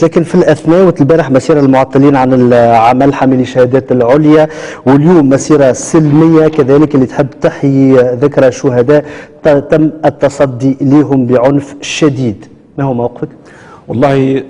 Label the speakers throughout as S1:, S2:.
S1: لكن في الأثناء البارح مسيرة المعطلين عن العمل حاملي الشهادات العليا، واليوم مسيرة سلمية كذلك اللي تحب تحيي ذكرى شهداء تم التصدي لهم بعنف شديد. ما هو موقفك؟
S2: والله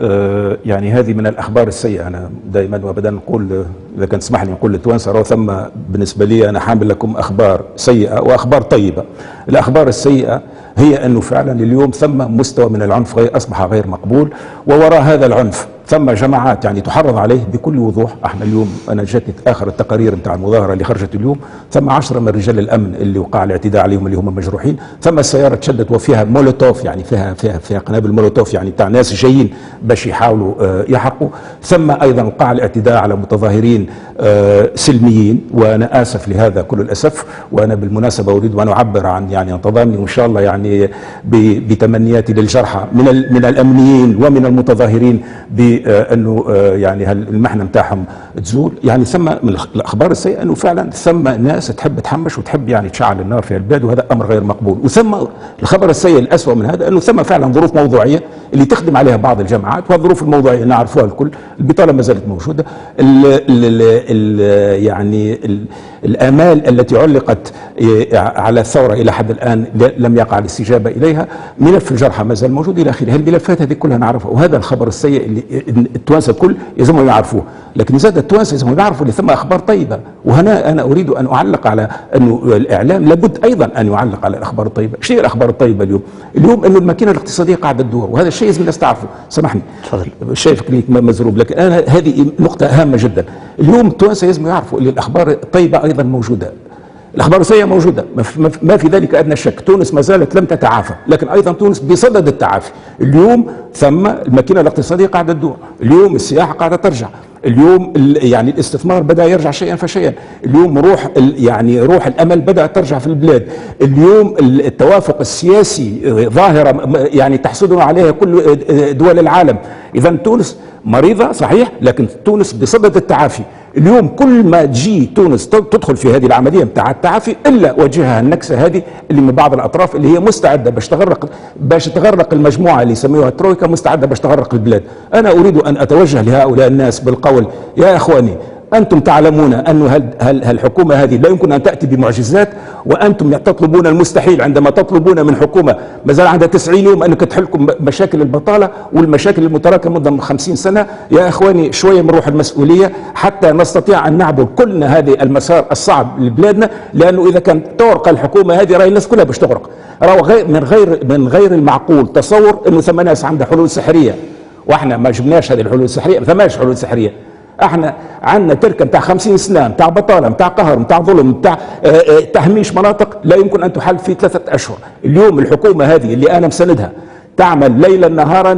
S2: يعني هذه من الأخبار السيئة. أنا دائما وأبدا نقول، إذا كان تسمح لي نقول للتوانسة، ثم بالنسبة لي أنا حامل لكم أخبار سيئة وأخبار طيبة. الأخبار السيئة هي أنه فعلا اليوم ثم مستوى من العنف أصبح غير مقبول، ووراء هذا العنف ثم جماعات يعني تحرض عليه بكل وضوح. احنا اليوم انا جاتني اخر التقارير نتاع المظاهره اللي خرجت اليوم، ثم 10 من رجال الامن اللي وقع الاعتداء عليهم اللي هم مجروحين، ثم السياره تشدت وفيها مولوتوف، يعني فيها قنابل مولوتوف يعني تاع ناس جايين باش يحاولوا يحرقوا، ثم ايضا وقع الاعتداء على متظاهرين سلميين. وانا اسف لهذا كل الاسف، وانا بالمناسبه اريد ان اعبر عن يعني تضامني وان شاء الله يعني بتمنياتي للجرحى من الامنيين ومن المتظاهرين انه يعني المحنه نتاعهم تزول. يعني ثم من الاخبار السيئه انه فعلا ثم ناس تحب تحمش وتحب يعني تشعل النار في البلاد، وهذا امر غير مقبول. وثم الخبر السيء الاسوء من هذا انه ثم فعلا ظروف موضوعيه اللي تخدم عليها بعض الجماعات، والظروف الموضوعيه نعرفوها الكل، البطاله ما زالت موجوده، يعني الامال التي علقت على الثوره الى حد الان لم يقع الاستجابه اليها، ملف الجرحى ما زال موجود الى اخره. الملفات هذه كلها نعرفها، وهذا الخبر السيء اللي التوانسه الكل يلزمهم يعرفوه. لكن زاد التوانسه يلزمهم يعرفوا اللي ثم اخبار طيبه. وهنا انا اريد ان اعلق على انه الاعلام لابد ايضا ان يعلق على الاخبار الطيبه. شو هي الاخبار الطيبه اليوم؟ اليوم انه الماكينه الاقتصاديه قاعده تدور، وهذا الشيء لازم الناس تعرفه. سامحني
S1: تفضل.
S2: شايفك ليك مزروب، لكن انا هذه نقطه هامه جدا. اليوم التوانسه لازم يعرفوا ان الاخبار الطيبه ايضا موجوده. الاخبار السيئه موجوده، ما في ذلك ادنى شك. تونس ما زالت لم تتعافى، لكن ايضا تونس بصدد التعافي. اليوم ثم الماكينه الاقتصاديه قاعده تدور، اليوم السياحه قاعده ترجع، اليوم يعني الاستثمار بدا يرجع شيئا فشيئا، اليوم روح الامل بدات ترجع في البلاد، اليوم التوافق السياسي ظاهره يعني تحسدنا عليها كل دول العالم. اذا تونس مريضه صحيح، لكن تونس بصدد التعافي. اليوم كل ما تجي تونس تدخل في هذه العمليه بتاع التعافي الا وجهها النكسه هذه اللي من بعض الاطراف اللي هي مستعده باش تغرق المجموعه اللي يسميوها الترويكا، مستعده باش تغرق البلاد. انا اريد ان اتوجه لهؤلاء الناس بالقول: يا اخواني، أنتم تعلمون أن الحكومة هذه لا يمكن أن تأتي بمعجزات، وأنتم تطلبون المستحيل عندما تطلبون من حكومة ما زال عندها 90 يوم أنك تحلكم مشاكل البطالة والمشاكل المتراكمة منذ 50 سنة. يا إخواني، شوية من روح المسؤولية حتى نستطيع أن نعبر كلنا هذه المسار الصعب لبلادنا، لأنه إذا كان تغرق الحكومة هذه راهي الناس كلها باش تغرق. من غير المعقول تصور أنه ثم ناس عندها حلول سحرية، واحنا ما جبناش هذه الحلول السحرية، ما ثماش حلول سحرية. احنا عندنا تركه بتاع 50 سنه بتاع بطاله بتاع قهر بتاع ظلم بتاع تهميش مناطق لا يمكن ان تحل في 3 أشهر. اليوم الحكومه هذه اللي انا مساندها تعمل ليلا نهارا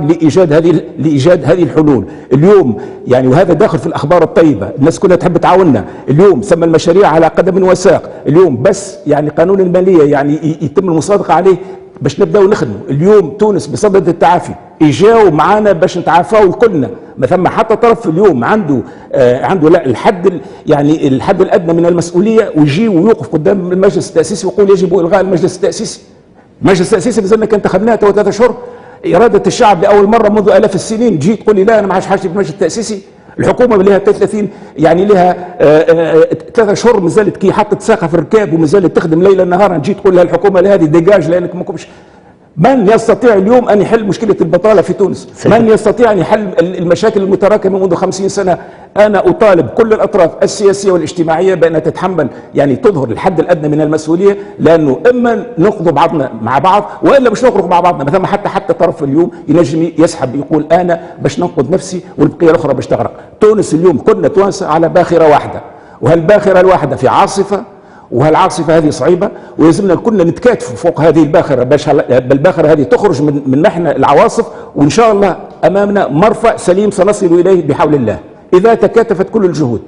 S2: لايجاد هذه الحلول. اليوم يعني وهذا داخل في الاخبار الطيبه، الناس كلها تحب تعاوننا. اليوم ثم المشاريع على قدم وساق. اليوم بس يعني قانون الماليه يعني يتم المصادقه عليه باش نبداو نخدموا. اليوم تونس بصدد التعافي، اجاوا معانا باش نتعافاو كلنا. ما ثم حتى طرف اليوم عنده لا الحد يعني الحد الادنى من المسؤوليه، ويجي ويوقف قدام المجلس التاسيسي ويقول يجب الغاء المجلس التاسيسي. المجلس التاسيسي مازلنا كان انتخبناه تو 3 أشهر. اراده الشعب لاول مره منذ الاف السنين، جي تقول لي لا انا ما عادش حاجه في المجلس التاسيسي. الحكومه لها 33 يعني لها 3 أشهر مازالت كي حطت ساقها في الركاب ومازالت تخدم ليلا نهارا، جي تقول لها الحكومه هذه ديجاج لانك ما كنتش. من يستطيع اليوم أن يحل مشكلة البطالة في تونس؟ من يستطيع أن يحل المشاكل المتراكمة منذ 50 سنة؟ أنا أطالب كل الأطراف السياسية والاجتماعية بأن تتحمل يعني تظهر الحد الأدنى من المسؤولية، لأنه إما نقضوا بعضنا مع بعض وإلا مش نخرج مع بعضنا. مثلا حتى طرف اليوم ينجم يسحب يقول أنا باش ننقذ نفسي والبقية الأخرى باش تغرق. تونس اليوم كنا توانسة على باخرة واحدة، وهالباخرة الواحدة في عاصفة، وهالعاصفه هذه صعيبه، ولازمنا كلنا نتكاتفوا فوق هذه الباخره باش الباخره هذه تخرج من محنه العواصف، وان شاء الله امامنا مرفأ سليم سنصل اليه بحول الله اذا تكاتفت كل الجهود.